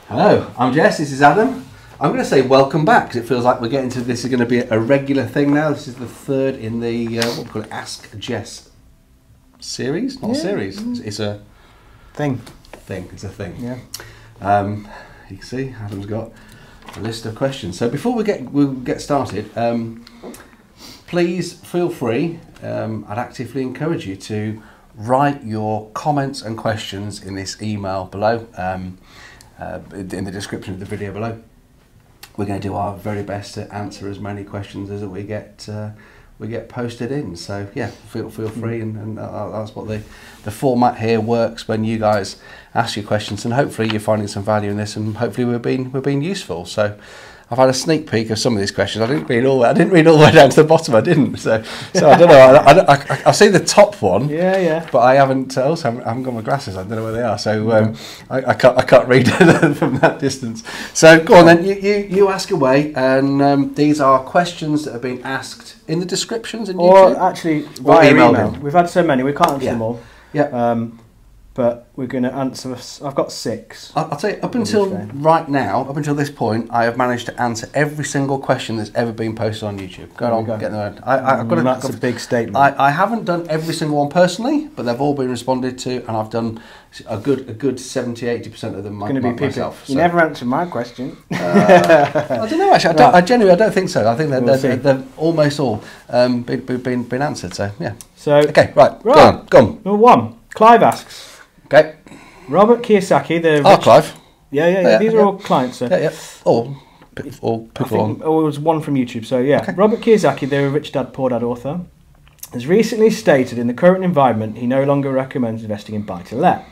Hello, I'm Jess, this is Adam. I'm going to say welcome back because it feels like we're getting to this is going to be a regular thing now. This is the third in the, what we call it, Ask Jess series? Not a series, it's a thing. It's a thing. Yeah. You can see Adam's got a list of questions. So before we'll get started, please feel free, I'd actively encourage you to write your comments and questions in this email below. In the description of the video below. We're going to do our very best to answer as many questions as we get posted in. So yeah, feel free, and that's what the format here works when you guys ask your questions, and hopefully you're finding some value in this, and hopefully we're being useful. So I've had a sneak peek of some of these questions. I didn't read all the way down to the bottom. I didn't. So I don't know. I've seen the top one. Yeah. But I haven't. Also, I haven't got my glasses. I don't know where they are. So I can't read from that distance. So go on then. You ask away, and these are questions that have been asked in the descriptions in YouTube. Or actually via email. We've had so many. We can't answer them all. Yeah. But we're going to answer. I've got 6. I'll tell you, up until right now, up until this point, I have managed to answer every single question that's ever been posted on YouTube. Go on, get them. That's a big statement. I haven't done every single one personally, but they've all been responded to, and I've done a good 70-80% of them myself. You never answered my question. I don't know actually. I genuinely don't think so. I think they're almost all been answered. So yeah. So okay, right. Go on. Number 1, Clive asks. Okay. Robert Kiyosaki, Clive. Yeah. These are all clients. So. Yeah. All people on. It was one from YouTube. So yeah, okay. Robert Kiyosaki, the Rich Dad Poor Dad author, has recently stated in the current environment he no longer recommends investing in buy-to-let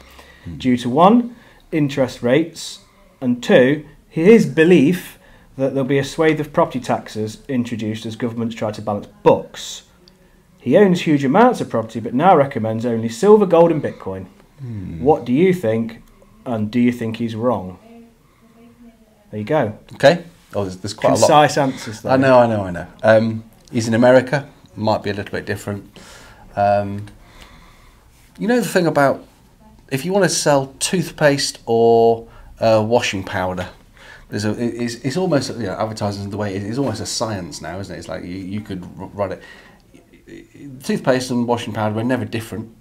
due to 1, interest rates, and 2, his belief that there'll be a swathe of property taxes introduced as governments try to balance books. He owns huge amounts of property, but now recommends only silver, gold, and Bitcoin. What do you think, and do you think he's wrong? There you go. Okay. Oh, there's quite a lot. Concise answers there. I know. He's in America. Might be a little bit different. You know the thing about if you want to sell toothpaste or washing powder, it's almost, advertising the way it is. It's almost a science now, isn't it? It's like you could run it. Toothpaste and washing powder are never different,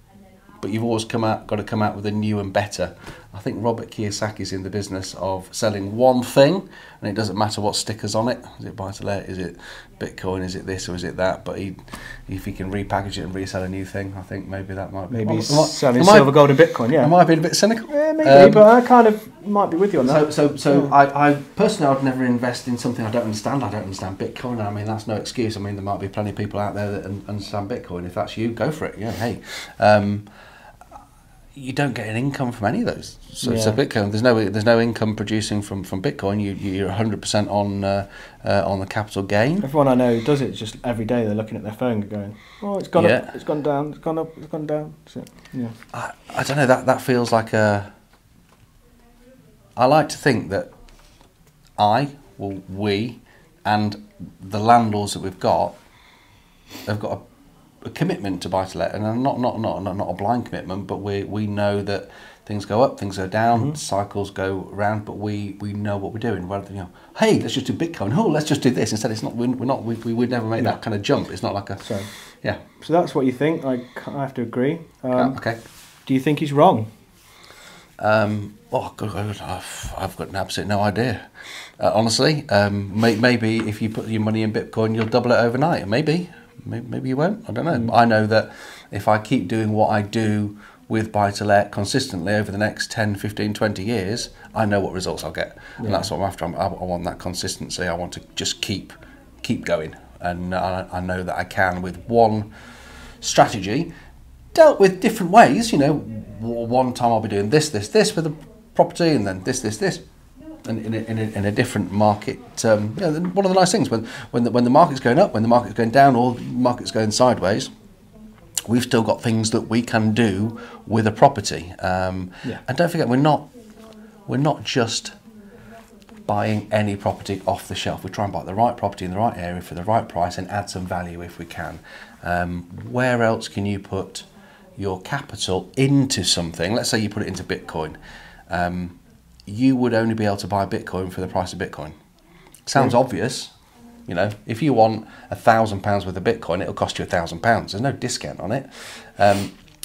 but you've always got to come out with a new and better. I think Robert Kiyosaki's in the business of selling one thing, and it doesn't matter what stickers on it. Is it buy-to-let? Is it Bitcoin? Is it this or is it that? But if he can repackage it and resell a new thing, I think maybe that might be. Maybe selling silver, gold, and Bitcoin. Yeah. Am I being a bit cynical? Yeah, maybe. But I kind of might be with you on that. So I personally, I'd never invest in something I don't understand. I don't understand Bitcoin. I mean, that's no excuse. I mean, there might be plenty of people out there that understand Bitcoin. If that's you, go for it. Yeah. Hey. You don't get an income from any of those. So Bitcoin, there's no income producing from Bitcoin. You're 100% on the capital gain. Everyone I know does it just every day. They're looking at their phone and going, "Oh, it's gone up, it's gone down, it's gone up, it's gone down." So, yeah. I don't know. That feels like a. I like to think that we, and the landlords that we've got, have got a commitment to buy-to-let, and not a blind commitment, but we know that things go up, things go down, cycles go around, but we know what we're doing. Rather than hey, let's just do Bitcoin. Oh, let's just do this. Instead, it's not. We would never make that kind of jump. It's not like a. So that's what you think. I have to agree. Okay. Do you think he's wrong? God, I've got absolutely no idea. Honestly, maybe if you put your money in Bitcoin, you'll double it overnight. Maybe you won't. I don't know. I know that if I keep doing what I do with buy-to-let consistently over the next 10, 15, 20 years, I know what results I'll get. And that's what I'm after. I want that consistency. I want to just keep going. And I know that I can with one strategy, dealt with different ways. One time I'll be doing this with the property, and then this. And in a different market, one of the nice things when the market's going up, when the market's going down, or the market's going sideways, we've still got things that we can do with a property. And don't forget, we're not just buying any property off the shelf. We try and buy the right property in the right area for the right price and add some value if we can. Where else can you put your capital into something? Let's say you put it into Bitcoin. you would only be able to buy Bitcoin for the price of Bitcoin. Sounds obvious. You know, if you want £1,000 worth of Bitcoin, it'll cost you £1,000. There's no discount on it.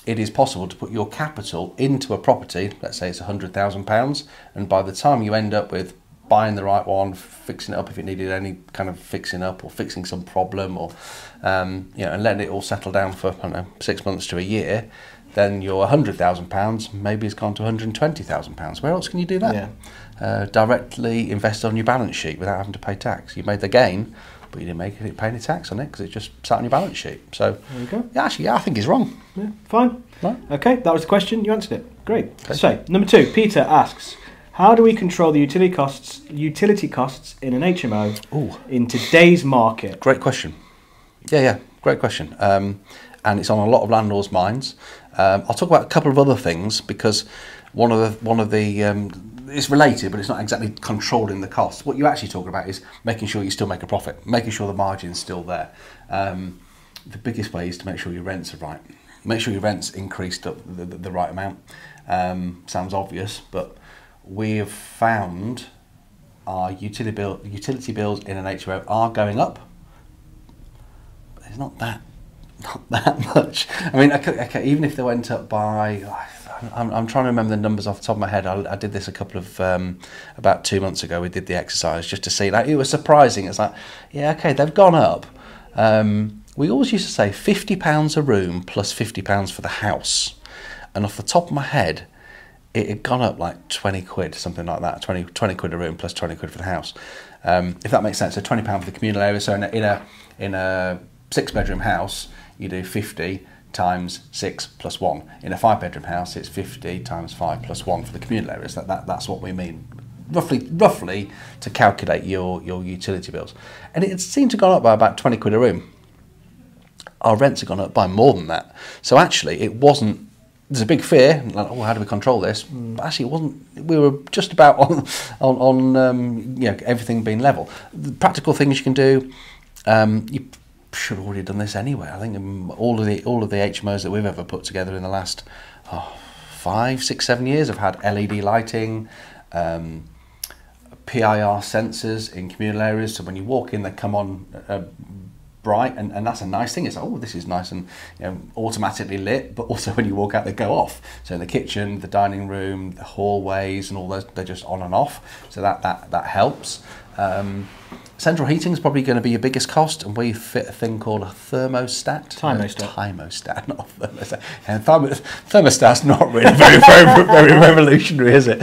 It is possible to put your capital into a property, let's say it's £100,000, and by the time you end up with buying the right one, fixing it up if it needed any kind of fixing up, or fixing some problem, or and letting it all settle down for, I don't know, 6 months to a year, then your £100,000 maybe has gone to £120,000. Where else can you do that? Yeah. Directly invest on your balance sheet without having to pay tax. You made the gain, but you didn't pay any tax on it because it just sat on your balance sheet. So there you go. Yeah, I think he's wrong. Yeah, fine. No? Okay, that was the question. You answered it. Great. Okay. So number 2, Peter asks, how do we control the utility costs in an HMO in today's market? Great question. Yeah, great question. And it's on a lot of landlords' minds. I'll talk about a couple of other things because one of the it's related, but it's not exactly controlling the costs. What you're actually talking about is making sure you still make a profit, making sure the margin's still there. The biggest way is to make sure your rents are right. Make sure your rents increased up the right amount. Sounds obvious, but we have found our utility bills in an HMO are going up. But it's not that much. I mean, okay, even if they went up by, I'm trying to remember the numbers off the top of my head. I did this a couple of about 2 months ago. We did the exercise just to see. Like, it was surprising. It's like, yeah, okay, they've gone up. We always used to say £50 a room plus £50 for the house, and off the top of my head, it had gone up like 20 quid, something like that. 20 quid a room plus 20 quid for the house. If that makes sense. So £20 for the communal area. So in a 6-bedroom house, you do 50 times 6 plus 1. In a 5-bedroom house, it's 50 times 5 plus 1 for the communal areas. That's what we mean, roughly to calculate your utility bills. And it seemed to have gone up by about 20 quid a room. Our rents have gone up by more than that. So actually, it wasn't. There's a big fear, like, oh, how do we control this? But actually, it wasn't. We were just about on everything being level. The practical things you can do. You should have already done this anyway. I think all of the HMOs that we've ever put together in the last 5, 6, 7 years have had LED lighting, PIR sensors in communal areas. So when you walk in, they come on bright, and that's a nice thing. It's like, oh, this is nice and automatically lit. But also when you walk out, they go off. So in the kitchen, the dining room, the hallways, and all those, they're just on and off. So that helps. Central heating is probably going to be your biggest cost, and we fit a thing called a thermostat. Thermostat, not a thermostat. And thermostat's not really very revolutionary, is it?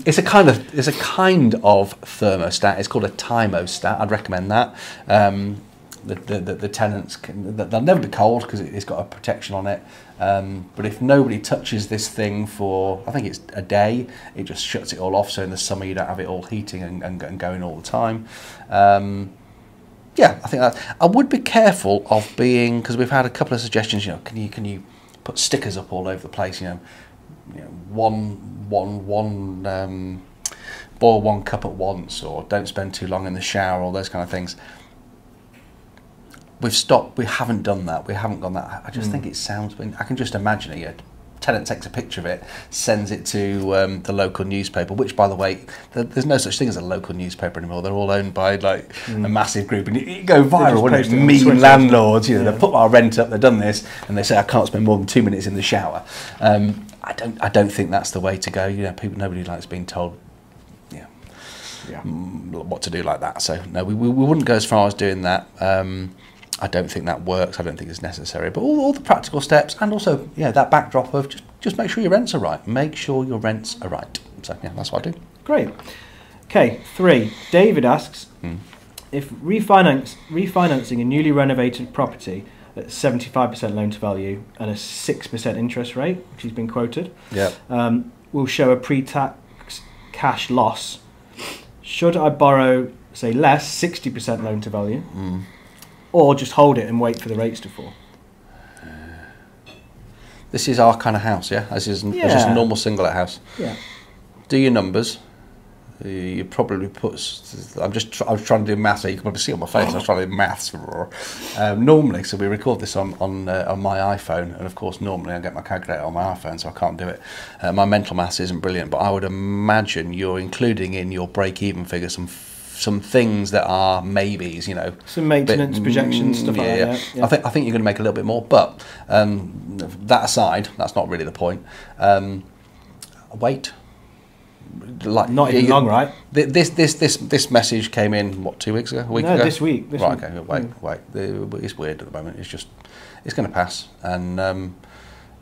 It's a kind of thermostat. It's called a timostat. I'd recommend that. The tenants they'll never be cold because it's got a protection on it. But if nobody touches this thing for, I think it's a day, it just shuts it all off. So in the summer you don't have it all heating and going all the time. Yeah, I think that I would be careful of being, because we've had a couple of suggestions. Can you put stickers up all over the place? Boil one cup at once, or don't spend too long in the shower, all those kind of things. We've stopped. We haven't done that. We haven't gone that. I just think it sounds. I can just imagine it. A tenant takes a picture of it, sends it to the local newspaper. Which, by the way, there's no such thing as a local newspaper anymore. They're all owned by a massive group, and it go viral. Wouldn't it? Mean landlords. They put our rent up. They've done this, and they say I can't spend more than 2 minutes in the shower. I don't think that's the way to go. Nobody likes being told. What to do like that. So no, we wouldn't go as far as doing that. I don't think that works. I don't think it's necessary. But all the practical steps, and also that backdrop of just make sure your rents are right. Make sure your rents are right. So that's what I do. Great. Okay, 3. David asks if refinancing a newly renovated property at 75% loan to value and a 6% interest rate, which has been quoted, will show a pre-tax cash loss. Should I borrow, say, less, 60% loan to value, or just hold it and wait for the rates to fall? This is our kind of house, yeah? This is just a normal single-let house. Yeah. Do your numbers. you probably put. I was trying to do maths. So you can probably see on my face. I was trying to do maths. Normally, so we record this on my iPhone, and of course, normally I get my calculator on my iPhone, so I can't do it. My mental maths isn't brilliant, but I would imagine you're including in your break-even figure some things that are maybes, some maintenance projections, stuff like that. Yeah. I think you're going to make a little bit more, but that aside, that's not really the point. Wait. Not even long, right? This message came in 2 weeks ago, a week ago. This week. Right, okay. Wait. It's weird at the moment. It's going to pass, and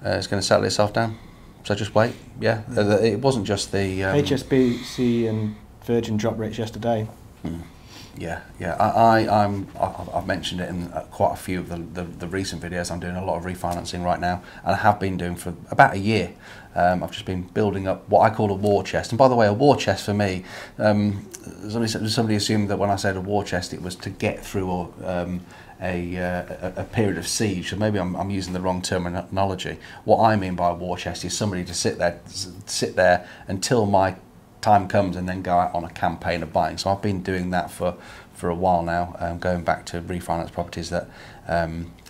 it's going to settle itself down. So just wait. Yeah, it wasn't just the HSBC and Virgin dropped rates yesterday. Yeah. I've mentioned it in quite a few of the recent videos. I'm doing a lot of refinancing right now, and I have been doing for about a year. I've just been building up what I call a war chest. And by the way, a war chest for me, somebody assumed that when I said a war chest, it was to get through a period of siege. So maybe I'm using the wrong terminology. What I mean by a war chest is somebody to sit there until my time comes and then go out on a campaign of buying. So I've been doing that for a while now, going back to refinance properties that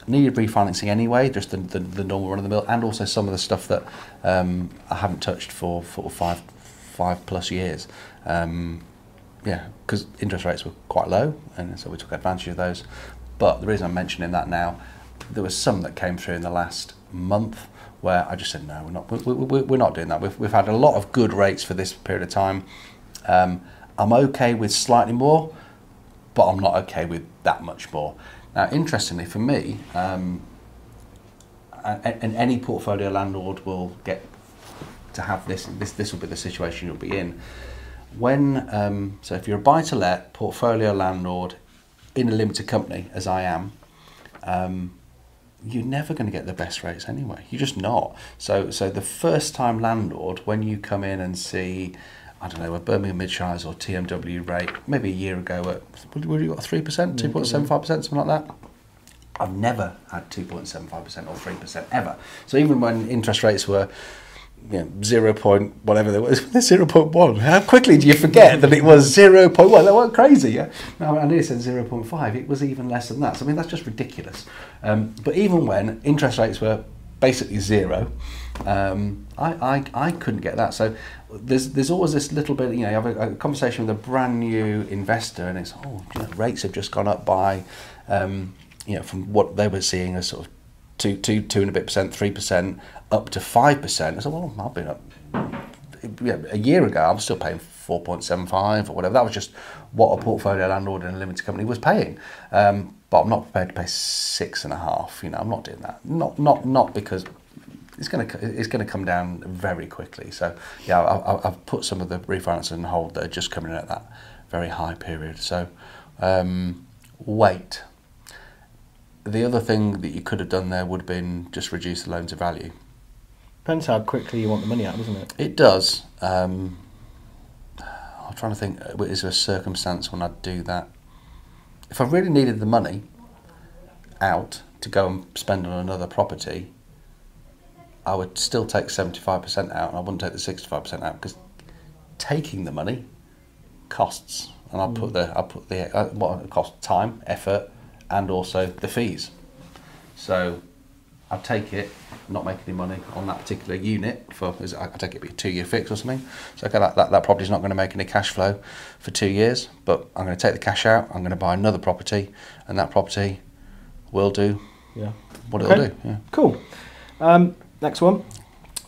needed refinancing anyway, just the normal run of the mill, and also some of the stuff that I haven't touched for 5 plus years. Because interest rates were quite low, and so we took advantage of those. But the reason I'm mentioning that now, there was some that came through in the last month where I just said, no, we're not doing that. We've had a lot of good rates for this period of time. I'm okay with slightly more, but I'm not okay with that much more. Now, interestingly for me, and any portfolio landlord will get to have this will be the situation you'll be in. When so if you're a buy-to-let portfolio landlord in a limited company, as I am, you're never going to get the best rates anyway. You're just not. So the first time landlord, when you come in and see, I don't know, a Birmingham Midshires or TMW rate, maybe a year ago at, what you got, 3%, 2.75%, something like that? I've never had 2.75% or 3% ever. So even when interest rates were 0. Whatever there was, 0.1. How quickly do you forget that it was 0.1? That was crazy, yeah? No, I nearly said 0.5. It was even less than that. So, I mean, that's just ridiculous. But even when interest rates were basically 0, I couldn't get that. So there's always this little bit, you have a conversation with a brand new investor, and it's, rates have just gone up by, from what they were seeing as sort of 2 and a bit percent, 3%, up to 5%. I said, well, I've been up. A year ago, I was still paying 4.75 or whatever. That was just what a portfolio landlord in a limited company was paying. But I'm not prepared to pay 6.5. I'm not doing that. Not because it's going to come down very quickly. So yeah, I've put some of the refinances on hold that are just coming in at that very high period. So wait. The other thing that you could have done there would have been just reduce the loan to value. Depends how quickly you want the money out, doesn't it? It does. I'm trying to think, is there a circumstance when I'd do that? If I really needed the money out to go and spend on another property, I would still take 75% out, and I wouldn't take the 65% out, because taking the money costs, and I'll put what it costs: time, effort, and also the fees. So I'd take it, not make any money on that particular unit I take it be a 2-year fix or something. So okay, that property's not going to make any cash flow for 2 years, but I'm going to take the cash out, I'm going to buy another property, and that property will do what it'll do. Yeah. Cool. Next one.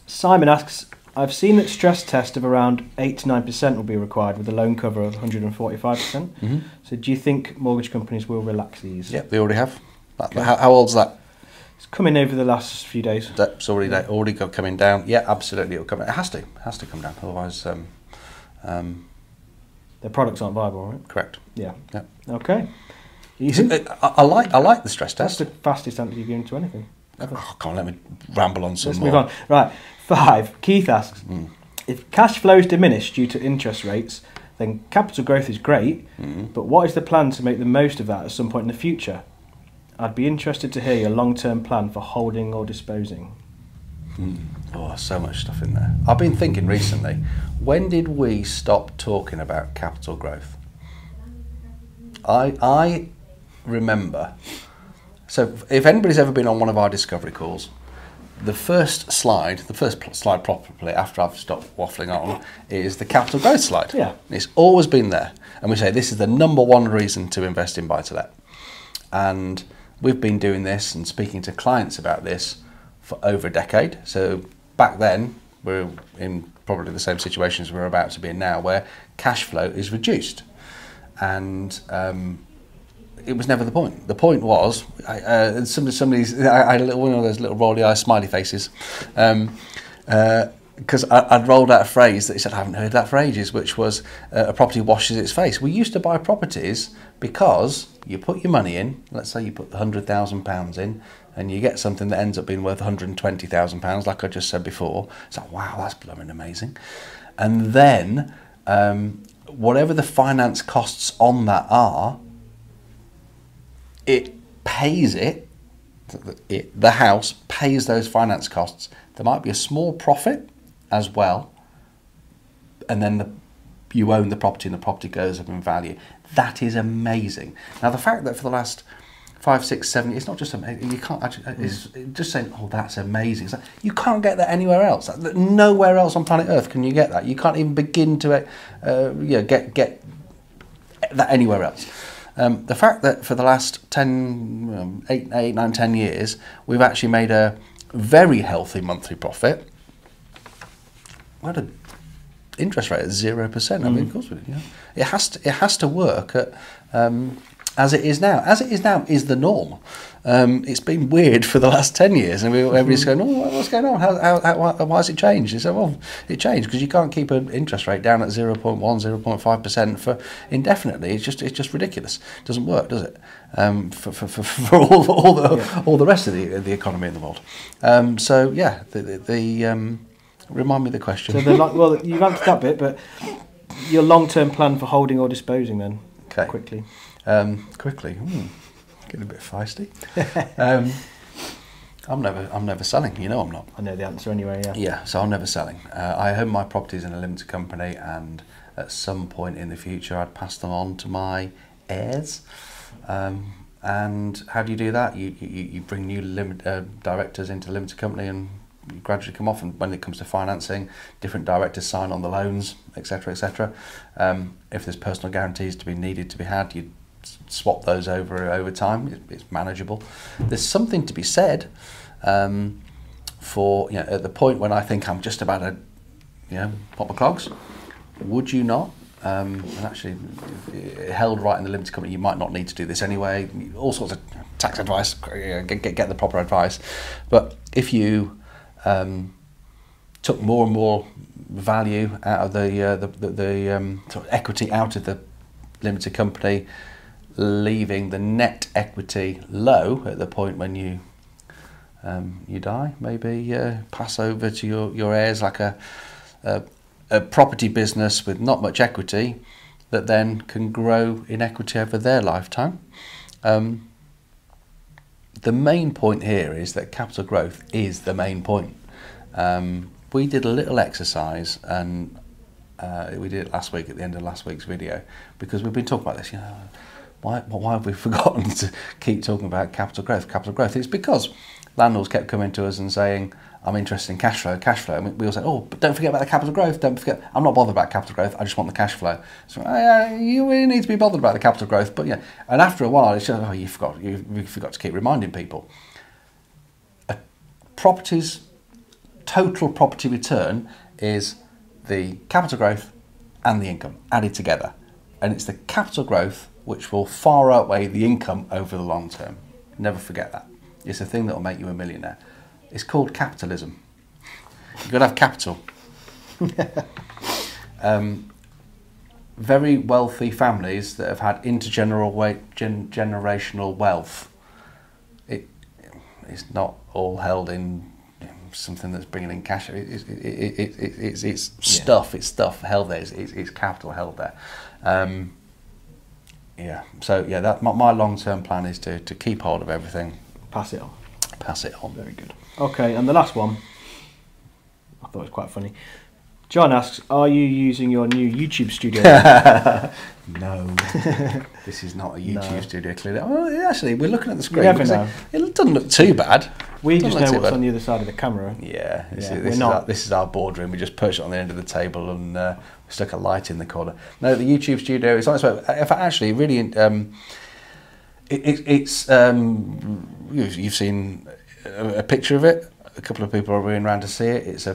Simon asks, I've seen that stress test of around 8 to 9% will be required with a loan cover of 145%. Mm-hmm. So do you think mortgage companies will relax these? Yeah, they already have. Okay. How old's that? It's come in over the last few days. That's already coming down. Yeah, absolutely, it'll come. It has to come down. Otherwise, their products aren't viable, right? Correct. Yeah. Yeah. Okay. Easy. I like the stress test. That's the fastest answer you've given to anything. Oh, come on, let me ramble on some Let's more. move on. Right. 5. Keith asks, if cash flows diminish due to interest rates, then capital growth is great, but what is the plan to make the most of that at some point in the future? I'd be interested to hear your long-term plan for holding or disposing. Oh, so much stuff in there. I've been thinking recently, when did we stop talking about capital growth? I remember, so if anybody's ever been on one of our discovery calls, the first slide properly after I've stopped waffling on, is the capital growth slide. Yeah. It's always been there. And we say this is the number one reason to invest in buy-to-let. And we've been doing this and speaking to clients about this for over a decade. So back then, we're in probably the same situation as we're about to be in now, where cash flow is reduced. And it was never the point. The point was, I had one of those little rolly eye smiley faces, because I'd rolled out a phrase that he said, I haven't heard that for ages, which was a property washes its face. We used to buy properties because you put your money in, let's say you put £100,000 in, and you get something that ends up being worth £120,000, like I just said before. It's like, wow, that's blooming amazing. And then whatever the finance costs on that are, it pays the house pays those finance costs. There might be a small profit as well, and then you own the property and the property goes up in value. That is amazing. Now, the fact that for the last 5, 6, 7 years, it's not just amazing, you can't actually, it's just saying, oh, that's amazing. It's like, you can't get that anywhere else. Nowhere else on planet Earth can you get that. You can't even begin to get that anywhere else. The fact that for the last 8, 9, 10 years, we've actually made a very healthy monthly profit. What an interest rate at 0%. I mean, of course, it has to work at, as it is now. As it is now is the norm. It's been weird for the last 10 years, and everybody's going, oh, what's going on? Why has it changed? He said, well, it changed because you can't keep an interest rate down at 0.1, 0.5% for indefinitely. It's just ridiculous. It doesn't work, does it? For all the rest of the economy in the world. So yeah, remind me of the question. So well, you've answered that bit, but your long-term plan for holding or disposing then? Okay. Quickly. Getting a bit feisty. I'm never selling. You know I'm not. I know the answer anyway. Yeah. Yeah. So I'm never selling. I own my properties in a limited company, and at some point in the future, I'd pass them on to my heirs. And how do you do that? You bring new directors into the limited company, and you gradually come off. And when it comes to financing, different directors sign on the loans, etc., etc. If there's personal guarantees to be needed to be had, you swap those over time. It's manageable. There's something to be said for, at the point when I think I'm just about to pop my clogs. Would you not? And actually, held right in the limited company, you might not need to do this anyway. All sorts of tax advice. Get the proper advice. But if you took more and more value out of the sort of equity out of the limited company, leaving the net equity low at the point when you die, maybe pass over to your heirs like a property business with not much equity that then can grow in equity over their lifetime. The main point here is that capital growth is the main point. We did a little exercise, and we did it last week at the end of last week's video, because we've been talking about this. Why have we forgotten to keep talking about capital growth? Capital growth. It's because landlords kept coming to us and saying, I'm interested in cash flow. And we all said, oh, but don't forget about the capital growth. Don't forget, I'm not bothered about capital growth. I just want the cash flow. So you really need to be bothered about the capital growth. But yeah, and after a while, it's just, oh, you forgot to keep reminding people. A property's total property return is the capital growth and the income added together. And it's the capital growth which will far outweigh the income over the long term. Never forget that. It's the thing that will make you a millionaire. It's called capitalism. You've got to have capital. Very wealthy families that have had intergenerational wealth, it's not all held in something that's bringing in cash. It's stuff. It's stuff held there. It's capital held there. So that my long-term plan is to keep hold of everything. Pass it on. Pass it on. Very good. Okay, and the last one. thought it was quite funny. John asks, are you using your new YouTube studio? No, this is not a YouTube studio, clearly. Oh, actually, we're looking at the screen. You never know. It doesn't look too bad. We just know what's on the other side of the camera. Yeah, this is our boardroom. We just perched it on the end of the table and we stuck a light in the corner. No, the YouTube studio is on its way. If I actually really, you've seen a picture of it. A couple of people are running around to see it. It's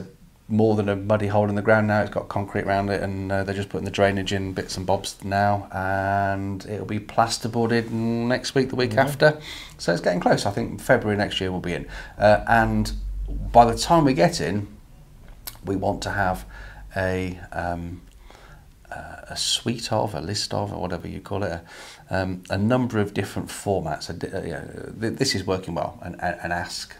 more than a muddy hole in the ground now. It's got concrete around it, and they're just putting the drainage in bits and bobs now, and it'll be plasterboarded next week, the week after. So it's getting close. I think February next year we'll be in, and by the time we get in, we want to have a suite of, a list of, or whatever you call it, a number of different formats. This is working well, and ask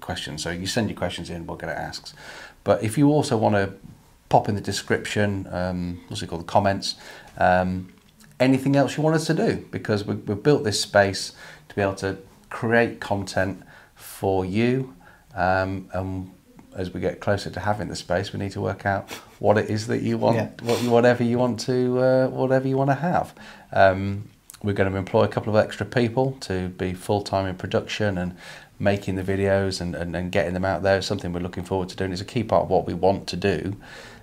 questions. So you send your questions in, we'll get it asked. But if you also want to pop in the description, what's it called, the comments, anything else you want us to do, because we've built this space to be able to create content for you, and as we get closer to having the space, we need to work out what it is that you want, whatever you want to have. We're going to employ a couple of extra people to be full-time in production and making the videos and getting them out there. It's something we're looking forward to doing. It's a key part of what we want to do.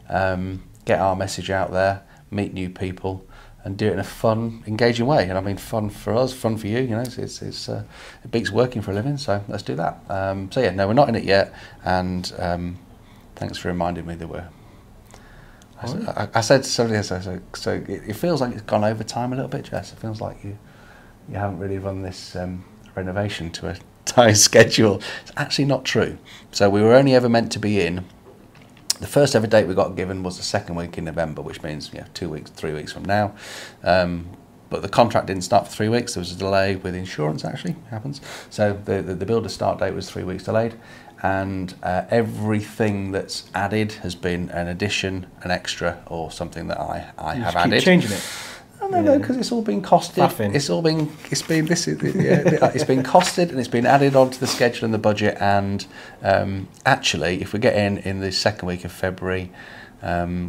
Get our message out there, meet new people, and do it in a fun, engaging way. And I mean, fun for us, fun for you. You know, it beats working for a living. So let's do that. So yeah, no, we're not in it yet. And thanks for reminding me that we're. I said to somebody else, so it feels like it's gone over time a little bit, Jess. It feels like you haven't really run this renovation to a tight schedule. It's actually not true. So we were only ever meant to be in. The first ever date we got given was the second week in November, which means 3 weeks from now. But the contract didn't start for 3 weeks. There was a delay with insurance, actually, happens. So the builder start date was 3 weeks delayed. And everything that's added has been an addition, an extra, or something that I have added. Keep changing it. No, because it's all been costed. Faffing. It's been costed and it's been added onto the schedule and the budget. And actually, if we get in the second week of February,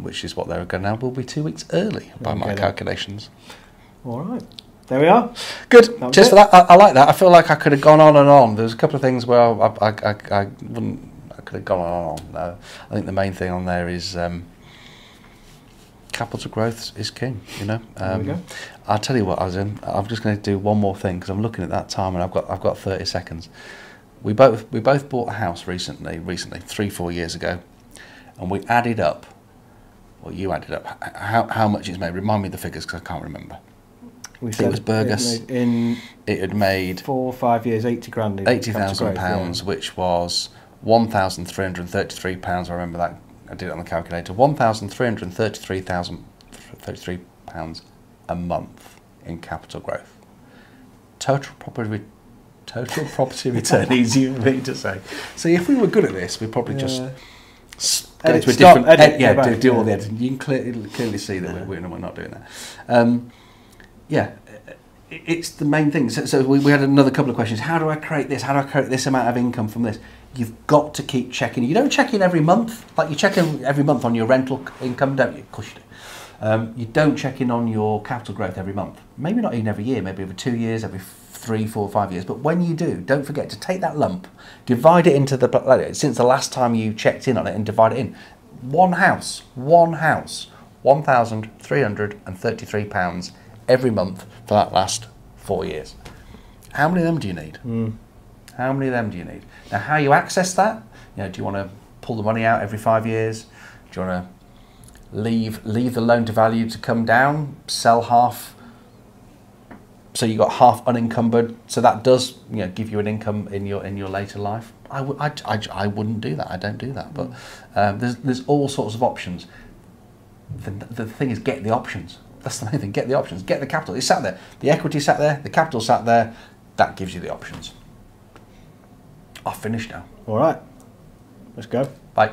which is what they're going now, we'll be 2 weeks early by my calculations. All right. There we are. Good. Just for that, I like that. I feel like I could have gone on and on. There's a couple of things where I could have gone on and on. No, I think the main thing on there is capital growth is king. You know. There we go. I'll tell you what, I'm just going to do one more thing because I'm looking at that time and I've got 30 seconds. We both bought a house recently, 3-4 years ago, and we added up. Well, you added up how much it's made. Remind me of the figures because I can't remember. It was Burgess. It had made 4 or 5 years, 80 grand. £80,000, which was £1,333. I remember that. I did it on the calculator. £1,333 a month in capital growth. Total property return. Easy for me to say. So if we were good at this, we'd probably just go to a different do all the editing. You can clearly see that we're not doing that. It's the main thing. So we had another couple of questions. How do I create this? How do I create this amount of income from this? You've got to keep checking. You don't check in every month. Like you check in every month on your rental income, don't you? Of course you do. You don't check in on your capital growth every month. Maybe not even every year. Every 2 years, every 3, 4, 5 years. But when you do, don't forget to take that lump, divide it into since the last time you checked in on it, and divide it in. One house, £1,333 every month for that last 4 years. How many of them do you need? How many of them do you need? Now, how you access that? Do you want to pull the money out every 5 years? Do you want to leave the loan to value to come down, sell half, so you got half unencumbered? So that does give you an income in your later life. I wouldn't do that. I don't do that. But there's all sorts of options. The thing is, get the options. That's the main thing. Get the options. Get the capital. It's sat there. The equity sat there. The capital sat there. That gives you the options. I've finished now. All right. Let's go. Bye.